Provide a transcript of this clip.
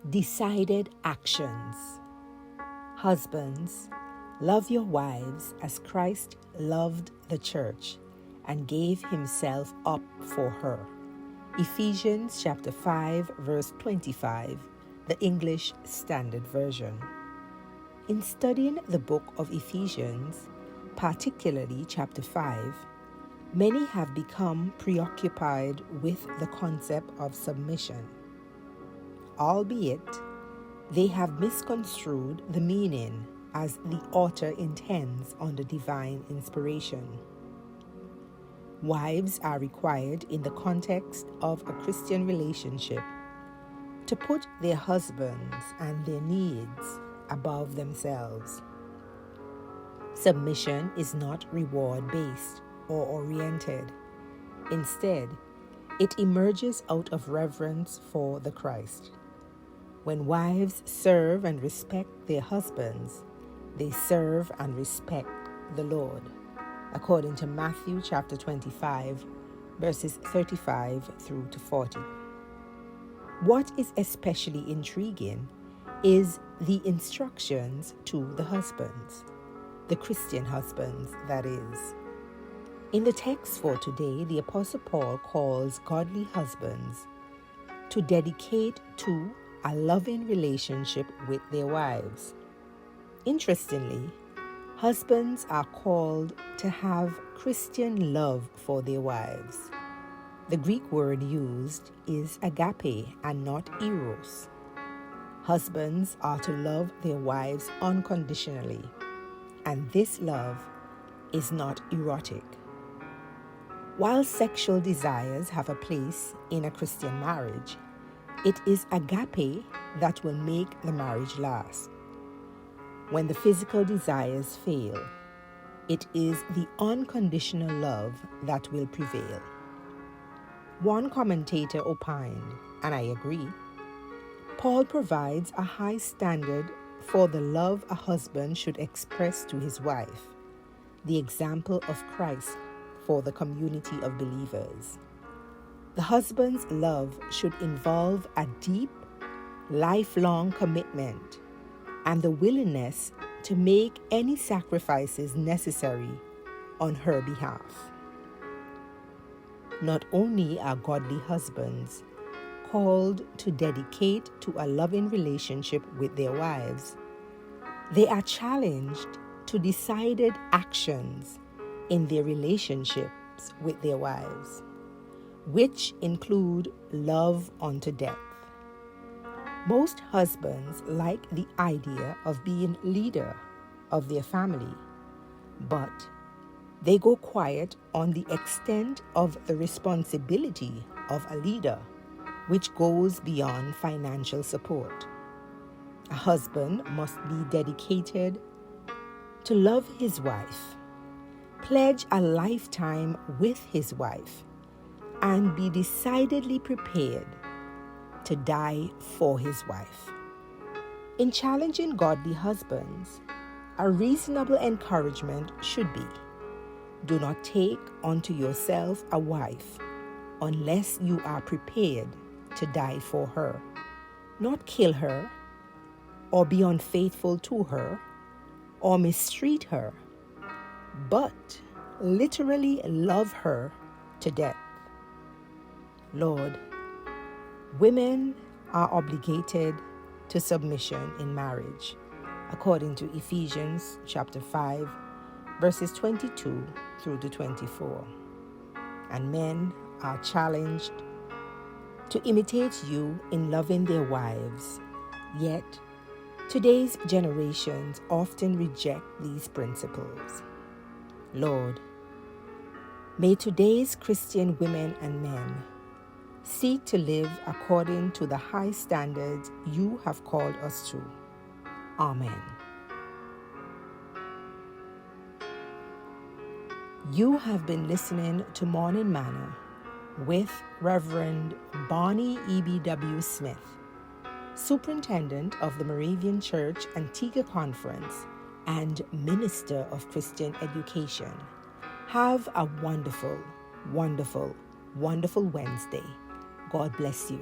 Decided actions. Husbands, love your wives as Christ loved the church and gave himself up for her. Ephesians chapter 5, verse 25, the English Standard Version. In studying the book of Ephesians, particularly chapter 5, many have become preoccupied with the concept of submission. Albeit, they have misconstrued the meaning as the author intends under divine inspiration. Wives are required in the context of a Christian relationship to put their husbands and their needs above themselves. Submission is not reward-based or oriented. Instead, it emerges out of reverence for the Christ. When wives serve and respect their husbands, they serve and respect the Lord, according to Matthew chapter 25, verses 35 through to 40. What is especially intriguing is the instructions to the husbands, the Christian husbands, that is. In the text for today, the Apostle Paul calls godly husbands to dedicate to a loving relationship with their wives. Interestingly, husbands are called to have Christian love for their wives. The Greek word used is agape and not eros. Husbands are to love their wives unconditionally, and this love is not erotic. While sexual desires have a place in a Christian marriage, it is agape that will make the marriage last. When the physical desires fail, it is the unconditional love that will prevail. One commentator opined, and I agree, Paul provides a high standard for the love a husband should express to his wife, the example of Christ for the community of believers. The husband's love should involve a deep, lifelong commitment and the willingness to make any sacrifices necessary on her behalf. Not only are godly husbands called to dedicate to a loving relationship with their wives, they are challenged to decided actions in their relationships with their wives, which include love unto death. Most husbands like the idea of being leader of their family, but they go quiet on the extent of the responsibility of a leader, which goes beyond financial support. A husband must be dedicated to love his wife, pledge a lifetime with his wife, and be decidedly prepared to die for his wife. In challenging godly husbands, a reasonable encouragement should be: do not take unto yourself a wife unless you are prepared to die for her. Not kill her, or be unfaithful to her, or mistreat her, but literally love her to death. Lord, women are obligated to submission in marriage, according to Ephesians chapter 5, verses 22 through to 24. And men are challenged to imitate you in loving their wives, yet today's generations often reject these principles. Lord, may today's Christian women and men seek to live according to the high standards you have called us to. Amen. You have been listening to Morning Manna with Reverend Bonnie EBW Smith, Superintendent of the Moravian Church Antigua Conference and Minister of Christian Education. Have a wonderful, wonderful, wonderful Wednesday. God bless you.